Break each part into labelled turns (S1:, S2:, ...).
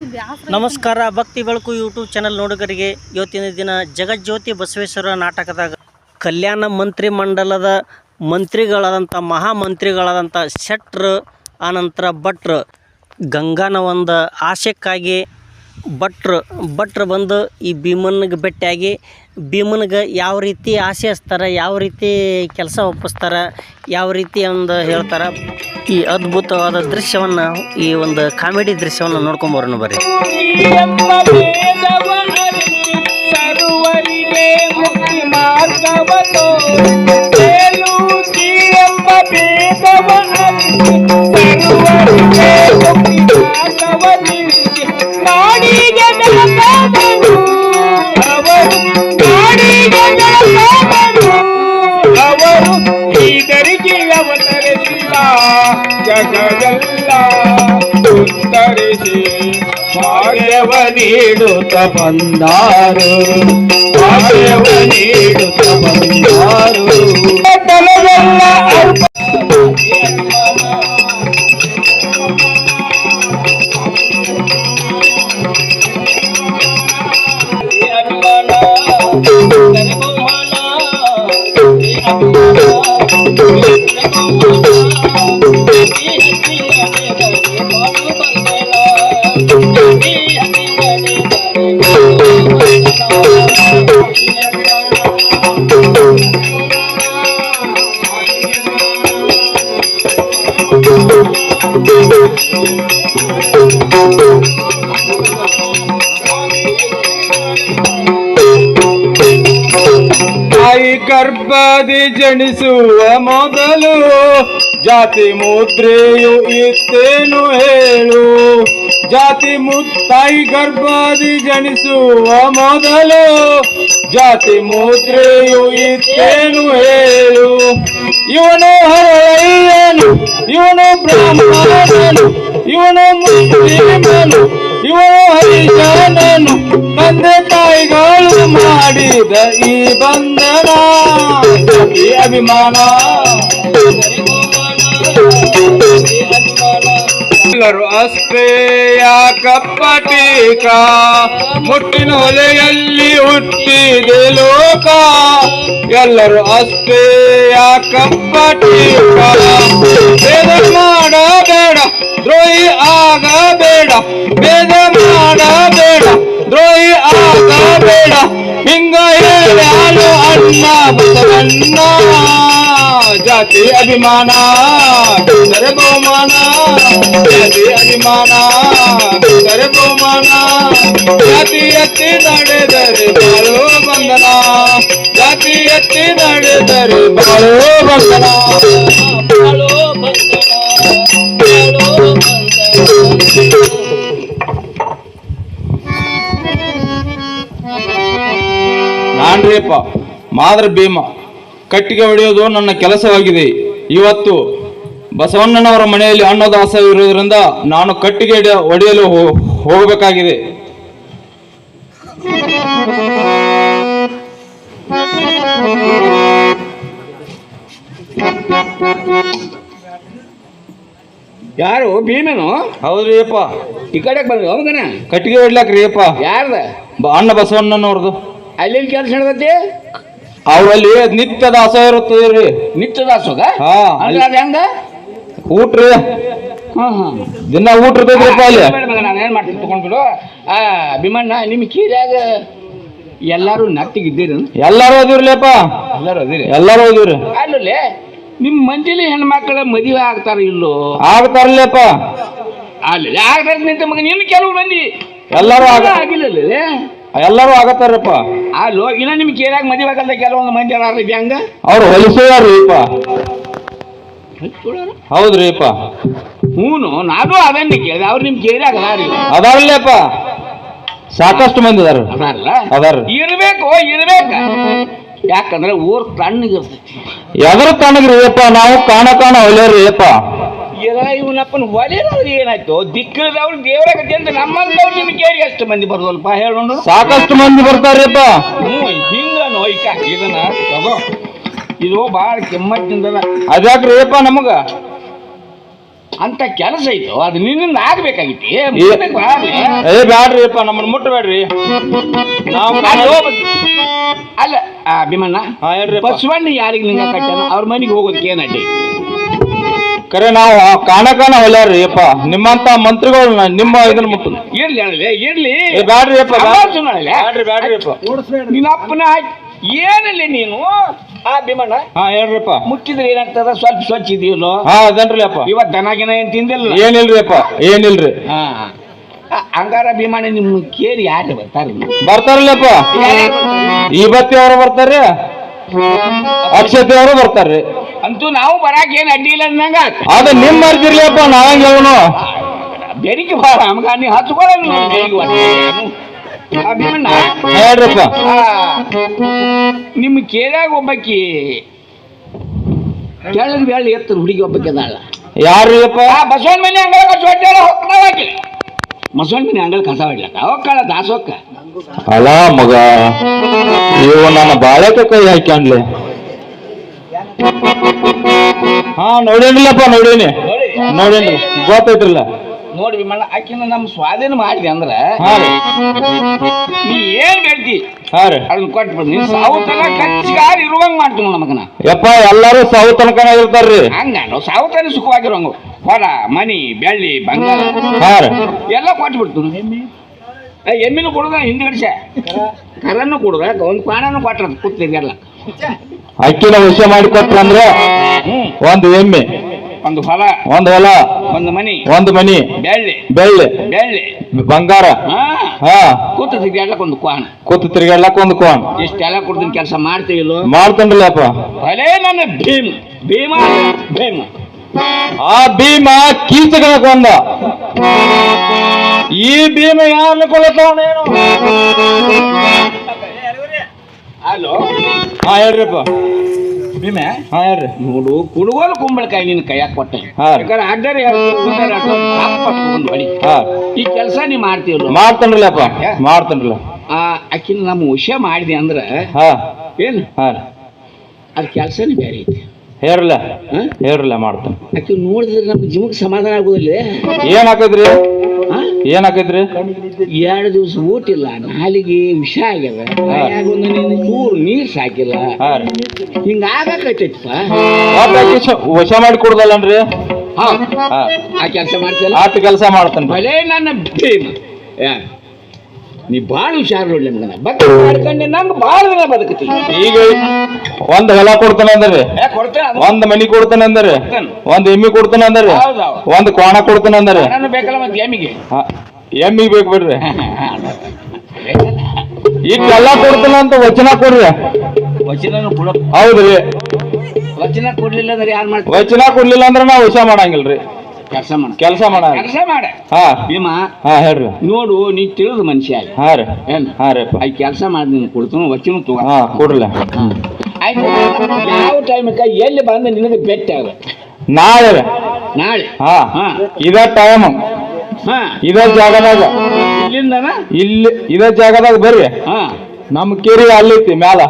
S1: ನಮಸ್ಕಾರ. ಭಕ್ತಿ ಬೆಳಕು ಯೂಟ್ಯೂಬ್ ಚಾನಲ್ ನೋಡುಗರಿಗೆ ಇವತ್ತಿನ ದಿನ ಜಗಜ್ಯೋತಿ ಬಸವೇಶ್ವರ ನಾಟಕದಾಗ ಕಲ್ಯಾಣ ಮಂತ್ರಿ ಮಂಡಲದ ಮಂತ್ರಿಗಳಾದಂಥ ಮಹಾಮಂತ್ರಿಗಳಾದಂಥ ಶೆಟ್ರು ಆನಂತರ ಭಟ್ರು ಗಂಗಾನ ಒಂದು ಆಶಯಕ್ಕಾಗಿ ಭಟ್ರು ಬಂದು ಈ ಭೀಮನಿಗೆ ಭೇಟಿಯಾಗಿ ಭೀಮನಿಗೆ ಯಾವ ರೀತಿ ಆಸೆ ಹಚ್ತಾರೆ, ಯಾವ ರೀತಿ ಕೆಲಸ ಒಪ್ಪಿಸ್ತಾರೆ, ಯಾವ ರೀತಿ ಒಂದು ಹೇಳ್ತಾರೆ. ಈ ಅದ್ಭುತವಾದ ದೃಶ್ಯವನ್ನು, ಈ ಒಂದು ಕಾಮಿಡಿ ದೃಶ್ಯವನ್ನು ನೋಡ್ಕೊಂಬರೋಣ ಬರ್ರಿ.
S2: ಜಗದಲ್ಲ ಉತ್ತರಿಸಿ ಭಾಗ್ಯವ ನೀಡುತ್ತ ಬಂದಾರು, ಭಾಗ್ಯವ ನೀಡುತ್ತ ಬಂದಾರು. ತಾಯಿ ಗರ್ಭದಿ ಜನಿಸುವ ಮೊದಲು ಜಾತಿ ಮುದ್ರೆಯು ಇತ್ತೇನು ಹೇಳು, ತಾಯಿ ಗರ್ಭದಿ ಜನಿಸುವ ಮೊದಲು ಜಾತಿ ಮುದ್ರೆಯು ಇತ್ತೇನು ಹೇಳು. ಇವನು ಹರಯ್ಯನು, ಇವನು ಬ್ರಾಹ್ಮಣನು, ಇವನು ಮುಸ್ಲಿಮನು, ಇವನು ಹರಿಜನನು, ತಂದೆ ತಾಯಿಗಳು ಮಾಡಿದ ಈ ಬಂಧನ ಈ ಅಭಿಮಾನ. ಎಲ್ಲರೂ ಅಷ್ಟೇ ಯಾಕಪ್ಪಟೀಕ, ಮುಟ್ಟಿನ ಹೊಲೆಯಲ್ಲಿ ಹುಟ್ಟಿದೆ ಲೋಕ. ಎಲ್ಲರೂ ಅಷ್ಟೇ ಯಾಕಪ್ಪಟೀಕ, ಭೇದ ಮಾಡಬೇಡ ದ್ರೋಹಿ ಆಗಬೇಡ, ಭೇದ ಮಾಡಬೇಡ ದ್ರೋಹಿ ಆಗಬೇಡ. ಹಿಂಗ ಹೇಳು ಅಣ್ಣ ಬಸವಣ್ಣ, ಜಾತಿ ಅಭಿಮಾನ ಬಿಟ್ಟರೆ ಬಹುಮಾನ, ಜಾತಿ ಅಭಿಮಾನ ಬಿಟ್ಟರೆ ಬಹುಮಾನ. ಜಾತಿ ಎತ್ತಿ ನಡೆದರೆ ಬಾಳೋ ಬಂಧನ, ಜಾತಿ ಎತ್ತಿ ನಡೆದರೆ ಬಾಳೋ ಬಂಧನ, ಬಾಳೋ ಬಂಧನ, ಬಾಳೋ ಬಂಧನ. ನಾನ್ರಿಯಪ್ಪ ಮಾದ್ರ ಭೀಮ, ಕಟ್ಟಿಗೆ ಹೊಡೆಯೋದು ನನ್ನ ಕೆಲಸವಾಗಿದೆ. ಇವತ್ತು ಬಸವಣ್ಣನವರ ಮನೆಯಲ್ಲಿ ಅನ್ನದಾಸ ಇರುವುದರಿಂದ ನಾನು ಕಟ್ಟಿಗೆ ಹೊಡೆಯಲು ಹೋಗಬೇಕಾಗಿದೆ.
S3: ಯಾರು ಭೀಮನು?
S2: ಹೌದ್ರಿ ಅಪ್ಪ.
S3: ಈ ಕಡೆಗೆ ಬಂದ್ರಿ ಹೋಗನ
S2: ಕಟ್ಟಿಗೆ ಹೊಡ್ಲಾಕ್ರಿ ಅಪ್ಪ.
S3: ಯಾರ್ದ?
S2: ಅಣ್ಣ ಬಸವಣ್ಣನವ್ರದ್ದು.
S3: ಅಲ್ಲಿ ಕೆಲಸ ನಡೆದೈತಿ?
S2: ಅವರಲ್ಲಿ ನಿತ್ಯ ದಾಸ ಇರುತ್ತದ್ರಿ.
S3: ನಿತ್ಯ ದಾಸೋಗ?
S2: ಹಾ.
S3: ಅಂದ್ರೆ ಅದು ಹೆಂಗ
S2: ಊಟ್ರಿ? ದಿನ ಊಟ ಇರ್ತೈತ್ರಿಪ್ಪ ಅಲ್ಲಿ.
S3: ನಾನು ಏನ್ ಮಾಡ್ತೀನಿ ತಗೊಂಡ್ಬಿಡು. ಭೀಮಣ್ಣ, ನಿಮ್ ಕೀರ್ಯಾಗ ಎಲ್ಲಾರು ನಟ್ಟಿಗಿದ್ದೀರಿ?
S2: ಎಲ್ಲಾರು ಓದಿರ್ಲಿಪ್ಪ.
S3: ಎಲ್ಲಾರು ಓದಿರಿ?
S2: ಎಲ್ಲಾರು ಓದಿವ್ರಿ.
S3: ಅಲ್ಲೇ ನಿಮ್ ಮಂದಿಲಿ ಹೆಣ್ಮಕ್ಳ ಮದುವೆ ಆಗ್ತಾರ ಇಲ್ಲೋ?
S2: ಆಗ್ತಾರಲ್ಲಪ್ಪ.
S3: ಅಲ್ಲಿ ಆಗ್ತಾರ ನಿಂತ ಮಗ. ನಿನ್ನ ಕೆಲವು ಮಂದಿ
S2: ಎಲ್ಲಾರು
S3: ಆಗಿಲ್ಲ,
S2: ಎಲ್ಲಾರು ಆಗತ್ತಾರಪ್ಪ.
S3: ಅಲ್ಲೋ ಇನ್ನ ನಿಮ್ ಕೇರಾಗ ಮದುವೆ ಆಗಲ್ಲ ಕೆಲವೊಂದು ಮಂದಿ ಅದಾರ. ಹೆಂಗ
S2: ಅವ್ರು ಹೊಲಿಸೋಯಾರ್ರಿಪ್ಪ. ಹೌದ್ರಿಪ್ಪ.
S3: ಹೂನು, ನಾನು ಅದನ್ನ ಕೇಳಿದೆ. ಅವ್ರು ನಿಮ್ ಕೇರಾಗ
S2: ಅದಾರಲ್ಲಪ್ಪ, ಸಾಕಷ್ಟು ಮಂದಿ ಅದಾರ. ಅದಾರ.
S3: ಇರ್ಬೇಕು. ಯಾಕಂದ್ರೆ ಊರ್ ತಣ್ಣಗಿರ್ತೈತಿ.
S2: ಎದ್ರ ತಣ್ಣಗ್ರಿಯಪ್ಪ? ನಾವು ಕಾಣ ಹೊಲಿಯರ್ರಿಯಪ್ಪ.
S3: ಇವನಪ್ಪನ ಹೊಲಿಯೋದ್ರೆ ಏನಾಯ್ತು? ದಿಕ್ಕದವ್ರು ದೇವರಾಗತ್ತೆ ಅಂತ ನಮ್ಮಂತವ್ರು ನಿಮ್ ಕೇರಿ ಎಷ್ಟು ಮಂದಿ ಬರ್ದಲ್ಪ ಹೇಳೋಣ?
S2: ಸಾಕಷ್ಟು ಮಂದಿ ಬರ್ತಾರ್ರಿಪ್ಪ.
S3: ಹಿಂಗ ನೋಯ್ಕ ಇದನ್ನ ಇದು ಭಾಳ ಕೆಮ್ಮತ್ತಿಂದದ.
S2: ಅದ್ಯಾಕ್ರಿಯಪ್ಪ ನಮಗ?
S3: ಅಂತ ಕೆಲಸ ಇತ್ತು ಅದು ನಿನ್ನಿಂದ ಆಗ್ಬೇಕಾಗಿತ್ತು
S2: ಏ ಬ್ಯಾಡ್ರಿಪ್ಪ ನಮ್ಮನ್ನ ಮುಟ್ಟಬೇಡ್ರಿ ನಾವು
S3: ಅಲ್ಲ ಭೀಮಣ್ಣ
S2: ಹೇಳ್ರಿ
S3: ಬಸವಣ್ಣ ಯಾರಿಗೆ ನಿಂಗ ಕಟ್ಟಾನ ಅವ್ರ ಮನೆಗೆ ಹೋಗೋದಕ್ಕೆ ಏನ್ ಅಡ್ಡಿ
S2: ಕರೆ ನಾವು ಕಾಣ ಹೊಲ್ಯಾರ್ರಿ ಅಪ್ಪ ನಿಮ್ಮಂತ ಮಂತ್ರಿಗಳು ನಿಮ್ಮ ಇದನ್ನ ಮುಟ್ಟು
S3: ಇರ್ಲಿ ಅಲ್ಲೇ ಇರ್ಲಿ
S2: ಬ್ಯಾಡ್ರಿಪ್ಪ
S3: ಬ್ಯಾಡ್ರಿಪ್ಪ ನಿನ್ನ ಅಪ್ಪನ ಏನಲ್ಲಿ ನೀನು ಭೀಮಣ್ಣ
S2: ಹೇಳ್ರಿಪ್ಪ
S3: ಮುಟ್ಟಿದ್ರೆ ಏನಾಗ್ತದ ಸ್ವಲ್ಪ ಸ್ವಚ್ಛ ಇದೆಯಲ್ಲೋ
S2: ಅದನ್ರಿ ಅಪ್ಪ
S3: ಇವತ್ತು ದನಗಿನ ಏನ್ ತಿಂದಿಲ್ಲ
S2: ಏನಿಲ್ರಿ ಅಪ್ಪ ಏನಿಲ್ರಿ
S3: ಹಂಗಾರ ಭೀಮಣ್ಣ ನಿಮ್ ಕೇರಿ ಯಾರು
S2: ಬರ್ತಾರಲ್ಲಪ್ಪ ಇವತ್ತಿ ಅವರು ಬರ್ತಾರ್ರಿ ಅಕ್ಷತೆ ಅವರು ಬರ್ತಾರ್ರಿ
S3: ಅಂತೂ ನಾವು ಬರಾಕ್ ಏನ್ ಅಡ್ಡಿ ಇಲ್ಲ ಅನ್ನಂಗ
S2: ಅದ ನಿಮ್ ಮರ್ತಿರ್ಲಿಯಪ್ಪ ನಾವಂಗ ಹೇಳೋನು
S3: ಬೆರಿಕೆ ಬಾರ ನಮ್ಗ ನೀ ಹಚ್ಕೊಳ್ಳ ಭೀಮಣ್ಣ
S2: ಹೇಳ್ರಪ್ಪ
S3: ನಿಮ್ಮ ಕೇರ್ಯಾಗ ಒಬ್ಬಾಕಿ ಕೆಳಗ್ ಬೇಳೆ ಎತ್ತರ ಹುಡುಗಿ ಒಬ್ಬಾಕಿ ಅದಾಳ
S2: ಯಾರ್ರಿ ಅಪ್ಪ
S3: ಬಸವಣ್ಣ ಮನೆ ಅಂಗಳ ಕಸ ಹೊಡ್ಯಾಳ ಹೋಗ್ತಾಳಾಕಿ ಬಸವಣ್ಣ ಮನೆ ಅಂಗಳ ಕಸ ಹೊಡ್ಲಕ್ಕ ಹೋಗ್ಕಾಳ ದಾಸೋಕ್ಕ
S2: ಅಲ್ಲ ಮಗ ಇವು ನನ್ನ ಬಾಳೆಕ ಕೈ ಹಾಕ್ಯಾನ್ಲಿ ನೋಡೇನಿಲ್ಲಪ್ಪ ನೋಡೇನ್ರಿ ಗೊತ್ತೈತ್ರಲ್ಲ
S3: ನೋಡಿ ಭೀಮಣ್ಣ ಆಕಿನ ನಮ್ಮ ಸ್ವಾಧೀನ ಮಾಡಿದೆ ಅಂದ್ರ ನೀ ಏನ್ ಬೇಡ್ತಿ ಅದನ್ನ ಕೊಟ್ಬಿಡ್ ನೀನ್ ಸಾವು ತನ ಕಚ್ಚಿಗಾರ ಇರುವಂಗ ಮಾಡ್ತೀವಿ ನಮಗನ
S2: ಯಪ್ಪ ಎಲ್ಲಾರು ಸಾವು ತನಕನ ಇರ್ತಾರ್ರಿ
S3: ಹಂಗ ನಾವು ಸಾವು ತನ ಸುಖವಾಗಿರುವಂಗ ಹೊಲ ಮನಿ ಬೆಳ್ಳಿ ಬಂಗಾರ ಎಲ್ಲ ಕೊಟ್ಬಿಡ್ತು ಎಮ್ಮಿನೂ ಕೊಡುದ ಹಿಂದ್ಗಡಿಸ ಕರನ್ನು ಕೊಡುದ ಒಂದ್ ಪ್ರಾಣನು ಕೊಟ್ರ ಕೂತಿರ್ಗಲ್ಲ
S2: ಅಕ್ಕಿನ ವಿಷಯ ಮಾಡಿ ಕೊಟ್ರಂದ್ರೆ ಒಂದು ಎಮ್ಮೆ
S3: ಒಂದು ಹೊಲ ಒಂದು ಮನಿ ಬೆಳ್ಳಿ ಬಂಗಾರ ಕೂತು
S2: ತಿರ್ಗಾಡ್ಲಕ್ ಒಂದು ಕೋಣ
S3: ಇಷ್ಟೆಲ್ಲ ಕೊಡ್ತೀನಿ ಕೆಲಸ ಮಾಡ್ತೀವಿಲ್ಲೋ
S2: ಮಾಡ್ತಂಡ್ರಲ್ಲಪ್ಪ
S3: ಭಲೇ ನನ್ನ ಭೀಮ
S2: ಆ ಭೀಮ ಕೀಚಕನ ಕೊಂದ ಈ ಭೀಮ ಯಾರನ್ನ ಕೊಲ್ಲತಾವನೇನು
S3: ಹಲೋ
S2: ಹೇಳ್ರಿಪ್ಪ
S3: ಭೀಮೆ
S2: ಹೇಳ್ರಿ
S3: ನೋಡು ಕುಡುಗೋಲು ಕುಂಬಳಕಾಯಿ ನಿನ್ನ ಕೈಯಾಗ ಕೊಟ್ಟೆ ಅಡ್ಡರಿ ಈ ಕೆಲಸ ನೀ ಮಾಡ್ತೀವಲ್ಲ
S2: ಮಾಡ್ತನ್ರಲ್ಲಪ್ಪ ಮಾಡ್ತನ್ರಲ್ಲ
S3: ಆಕಿನ ನಮ್ಮ ವಿಷಯ ಮಾಡಿದೆ ಅಂದ್ರ ಏನು ಅದ್ ಕೆಲಸನೇ ಬೇರೆ ಐತಿ
S2: ಹೇಳ್ರಲ್ಲ ಮಾಡ್ತಾನೆ
S3: ಆಕಿ ನೋಡಿದ್ರೆ ನಮ್ಗೆ ಜೀವಕ್ಕೆ ಸಮಾಧಾನ ಆಗುದಿಲ್ಲ
S2: ಏನಾಕೈತ್ರಿ
S3: 2 ದಿವಸ ಊಟ ಇಲ್ಲ ನಾಲಿಗೆ ವಿಷ ಆಗ್ಯದ ಚೂರು ನೀರ್ ಸಾಕಿಲ್ಲ ಹಿಂಗಾಗತ್ತೈತಪ್ಪ
S2: ವಶ ಮಾಡಿ ಕೊಡುದಲ್ಲನ್ರಿ
S3: ಆ ಕೆಲಸ ಮಾಡ್ತಿಲ್ಲ
S2: ಆತ ಕೆಲಸ ಮಾಡ್ತಾನೆ
S3: ಭಲೇ ನನ್ನ ಭೀಮ ನೀ ಭಾಳ ಹುಷಾರ್ ನೋಡ್ಲಿ ಮಗನ ಬಗ್ಗೆ ಮಾಡ್ಕೊಂಡೆ ನಂಗೆ ಭಾಳ ದಿನ ಬದುಕತಿ
S2: ಈಗ ಒಂದ್ ಹೊಲ ಕೊಡ್ತಾನೆ ಅಂದ್ರೆ ಒಂದ್ ಮನಿ ಕೊಡ್ತಾನೆ ಅಂದ್ರೆ ಒಂದ್ ಎಮ್ಮಿ ಕೊಡ್ತಾನೆ ಅಂದ್ರೆ ಒಂದ್ ಕೋಣ ಕೊಡ್ತಾನೆ ಅಂದ್ರೆ
S3: ಬೇಕಲ್ಲ ಮತ್ತೆ
S2: ಎಮ್ಮಿಗೆ ಬೇಕು ಬಿಡ್ರಿ ಇಷ್ಟೆಲ್ಲ ಕೊಡ್ತಾನೆ ಅಂತ ವಚನ ಕೊಡ್ರಿ ಹೌದ್ರಿ
S3: ವಚನ ಕೊಡ್ಲಿಲ್ಲ ಅಂದ್ರೆ ಯಾರು ಮಾಡ್ತಾರೆ
S2: ವಚನ ಕೊಡ್ಲಿಲ್ಲ ಅಂದ್ರೆ ನಾವು ವಶ ಮಾಡಂಗಿಲ್ರಿ ಕೆಲಸ ಮಾಡ ಭೀಮ ಹೇಳ್ರಿ
S3: ನೋಡು ನೀ ತಿಳಿದ ಮನುಷ್ಯ ಆಯ್ತು ಕೆಲಸ ಮಾಡಿ ನೀನು ಕೊಡ್ತಾನ ವಚನ ತಗೋ
S2: ಕೊಡ್ರಲ್ಲ
S3: ಆಯ್ತು ಯಾವ ಟೈಮಕ್ಕ ಎಲ್ಲಿ ಬಂದು ನಿನಗೆ ಭೇಟಿ ಆಗ
S2: ನಾಳೆ ಇದ ಟೈಮ್ ಇದ ಜಾಗದಾಗ ಇಲ್ಲಿ ಇದ ಜಾಗದಾಗ ಬರ್ರಿ ನಮ್ ಕೇರಿ ಅಲ್ಲೈತಿ ಮ್ಯಾಲ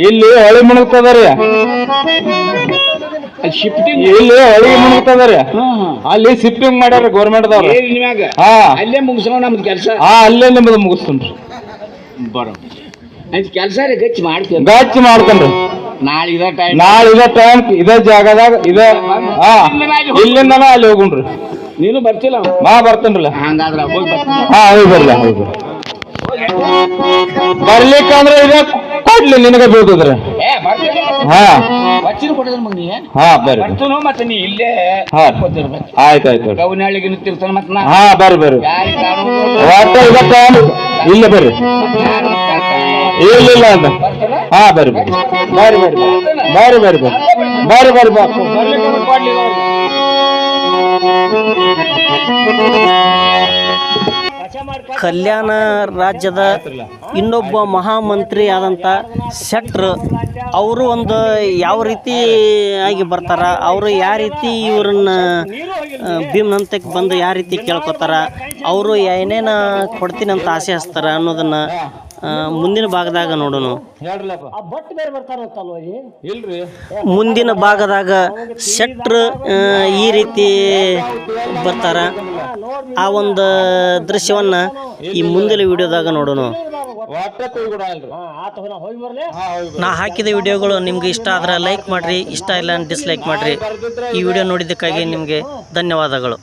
S2: ಇಲ್ಲಿ ಹೊಳಿ ಮುಣಗ್ತದ್ರಿ
S3: ಶಿಫ್ಟಿಂಗ್
S2: ಇಲ್ಲಿ ಹೊಳಿ ಮುಣಗ್ತದ್ರಿ ಅಲ್ಲಿ ಶಿಫ್ಟಿಂಗ್ ಮಾಡ್ಯಾರ ಗೌರ್ಮೆಂಟ್ ದವ್ರು
S3: ಅಲ್ಲೇ ಮುಗಿಸ್ಕೊಂಡ್ ನಮ್ದು ಕೆಲಸ
S2: ಅಲ್ಲೇ ನಿಮ್ದು ಮುಗಿಸ್ತೇನ್ರಿ
S3: ಬರೋ ಆಯ್ತು ಕೆಲಸ ಗಚ್ಚಿ
S2: ಮಾಡ್ತೇನ್ರಿ
S3: ನಾಳೆ
S2: ಇದ ಟೈಮ್ ಇದೇ ಜಾಗದಾಗ ಇದೇ ಇಲ್ಲಿಂದ ಅಲ್ಲಿ ಹೋಗುಣ್ರಿ
S3: ನೀನು ಬರ್ತಿಲ್ಲ
S2: ಬರ್ತೇನ್ರಲ್ಲ
S3: ಹಂಗಾದ್ರ ಹೋಗಿ
S2: ಹೋಗಿ ಬರ್ಲಿ ಬರ್ಲಿಕ್ಕಂದ್ರೆ ಇದೇ ಕೊಡ್ಲಿ ನಿನಗೆ ಬೀಳ್ತದ್ರಿ
S3: ಬರ್ತೀನೋ ಮತ್ತೆ ನೀ ಇಲ್ಲೇ
S2: ಆಯ್ತಾಯ್ತು
S3: ಗೌನಾಳಿಗೆ ನಿಂತಿರ್ತಾನ ಮತ್ತ
S2: ಬರ್ರಿ ಇದ ಟೈಮ್ ಇಲ್ಲೇ ಬರ್ರಿ ಇಲ್ಲ ಅಂತ ಬರ್ರಿ
S1: ಕಲ್ಯಾಣ ರಾಜ್ಯದ ಇನ್ನೊಬ್ಬ ಮಹಾಮಂತ್ರಿ ಆದಂಥ ಶೆಟ್ರ್ ಅವರು ಒಂದು ಯಾವ ರೀತಿ ಆಗಿ ಬರ್ತಾರ ಅವರು ಯಾವ ರೀತಿ ಇವ್ರನ್ನ ಭೀಮನಂತಕ್ಕೆ ಬಂದು ಯಾವ ರೀತಿ ಕೇಳ್ಕೊತಾರ ಅವರು ಏನೇನು ಕೊಡ್ತೀನಿ ಅಂತ ಆಸೆ ಹಚ್ತಾರ ಅನ್ನೋದನ್ನು ಮುಂದಿನ ಭಾಗದಾಗ ನೋಡೋಣ.
S2: ಹೇಳ್ರಲ್ಲಪ್ಪ. ಇಲ್ರಿ
S1: ಮುಂದಿನ ಭಾಗದಾಗ ಶೆಟ್ರ್ ಈ ರೀತಿ ಬರ್ತಾರ. ಆ ಒಂದು ದೃಶ್ಯವನ್ನ ಈ ಮುಂದಿನ ವಿಡಿಯೋದಾಗ ನೋಡೋಣ. ನಾ ಹಾಕಿದ ವಿಡಿಯೋಗಳು ನಿಮ್ಗೆ ಇಷ್ಟ ಆದ್ರೆ ಲೈಕ್ ಮಾಡ್ರಿ, ಇಷ್ಟ ಇಲ್ಲ ಡಿಸ್ಲೈಕ್ ಮಾಡ್ರಿ. ಈ ವಿಡಿಯೋ ನೋಡಿದ್ದಕ್ಕಾಗಿ ನಿಮಗೆ ಧನ್ಯವಾದಗಳು.